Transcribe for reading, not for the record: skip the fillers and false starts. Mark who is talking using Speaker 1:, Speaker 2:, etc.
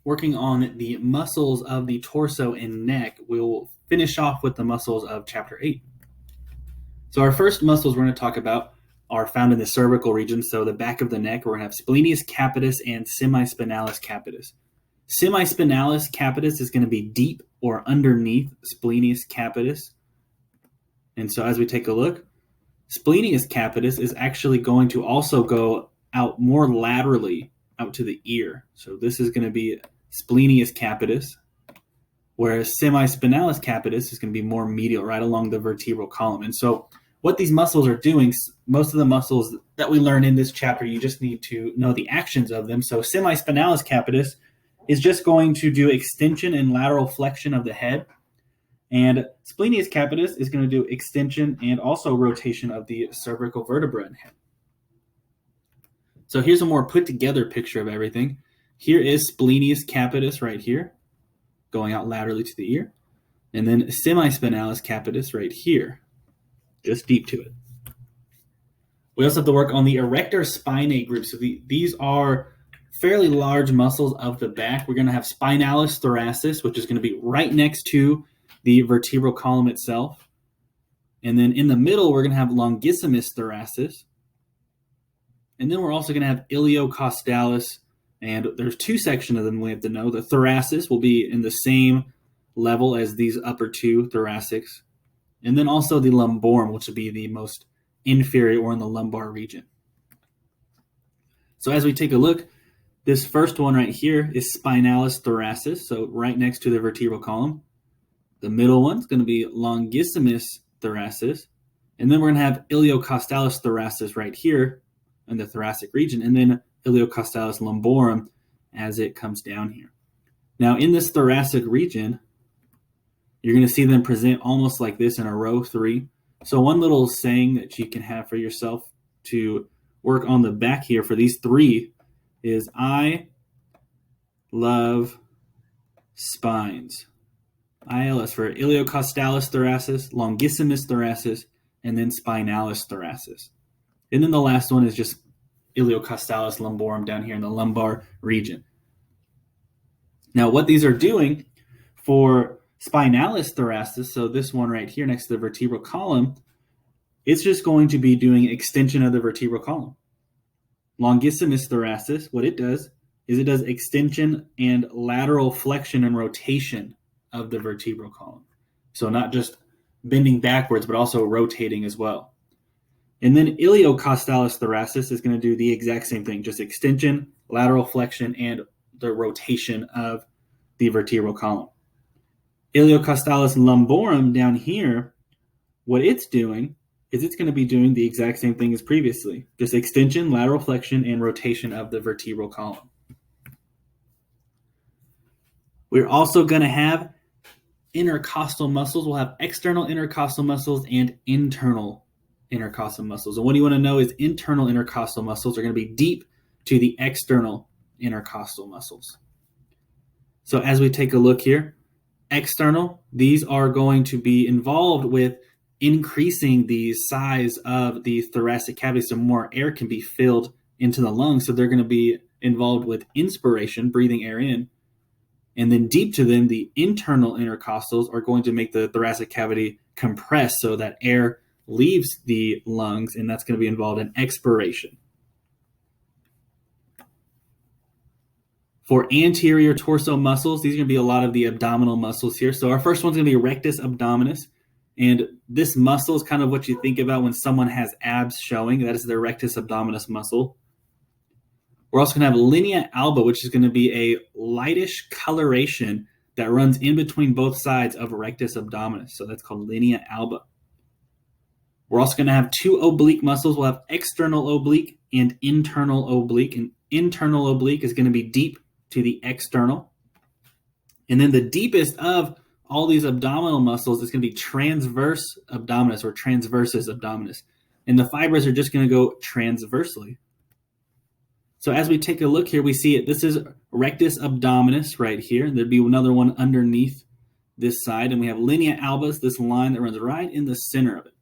Speaker 1: working on the muscles of the torso and neck, we'll finish off with the muscles of Chapter 8. So our first muscles we're going to talk about are found in the cervical region, so the back of the neck. We're going to have splenius capitis and semispinalis capitis. Semispinalis capitis is going to be deep or underneath splenius capitis. And so as we take a look, splenius capitis is actually going to also go out more laterally out to the ear. So this is going to be splenius capitis, whereas semispinalis capitis is going to be more medial, right along the vertebral column. And so what these muscles are doing, most of the muscles that we learn in this chapter, you just need to know the actions of them. So semispinalis capitis is just going to do extension and lateral flexion of the head. And splenius capitis is going to do extension and also rotation of the cervical vertebra and head. So here's a more put together picture of everything. Here is splenius capitis right here, going out laterally to the ear. And then semispinalis capitis right here, just deep to it. We also have to work on the erector spinae group. So these are fairly large muscles of the back. We're going to have spinalis thoracis, which is going to be right next to the vertebral column itself. And then in the middle, we're going to have longissimus thoracis. And then we're also going to have iliocostalis. And there's two sections of them we have to know. The thoracis will be in the same level as these upper two thoracics. And then also the lumborum, which will be the most inferior or in the lumbar region. So as we take a look, this first one right here is spinalis thoracis, so right next to the vertebral column. The middle one's going to be longissimus thoracis. And then we're going to have iliocostalis thoracis right here in the thoracic region, and then iliocostalis lumborum as it comes down here. Now in this thoracic region, you're going to see them present almost like this in a row 3. So one little saying that you can have for yourself to work on the back here for these 3 is I love spines. ILS for iliocostalis thoracis, longissimus thoracis, and then spinalis thoracis. And then the last one is just iliocostalis lumborum down here in the lumbar region. Now what these are doing for spinalis thoracis, so this one right here next to the vertebral column, it's just going to be doing extension of the vertebral column. Longissimus thoracis, what it does is it does extension and lateral flexion and rotation of the vertebral column. So not just bending backwards, but also rotating as well. And then iliocostalis thoracis is going to do the exact same thing, just extension, lateral flexion, and the rotation of the vertebral column. Iliocostalis lumborum down here, what it's doing is it's going to be doing the exact same thing as previously, just extension, lateral flexion, and rotation of the vertebral column. We're also going to have intercostal muscles. We'll have external intercostal muscles and internal intercostal muscles. And what you want to know is internal intercostal muscles are going to be deep to the external intercostal muscles. So as we take a look here, external, these are going to be involved with increasing the size of the thoracic cavity so more air can be filled into the lungs. So they're going to be involved with inspiration, breathing air in. And then deep to them, the internal intercostals are going to make the thoracic cavity compress so that air leaves the lungs, and that's going to be involved in expiration. For anterior torso muscles, these are going to be a lot of the abdominal muscles here. So our first one's going to be rectus abdominis. And this muscle is kind of what you think about when someone has abs showing. That is the rectus abdominis muscle. We're also going to have linea alba, which is going to be a lightish coloration that runs in between both sides of rectus abdominis. So that's called linea alba. We're also going to have 2 oblique muscles. We'll have external oblique and internal oblique. And internal oblique is going to be deep to the external. And then the deepest of all these abdominal muscles is going to be transverse abdominis or transversus abdominis. And the fibers are just going to go transversely. So as we take a look here, we see it. This is rectus abdominis right here. And there'd be another one underneath this side. And we have linea albus, this line that runs right in the center of it.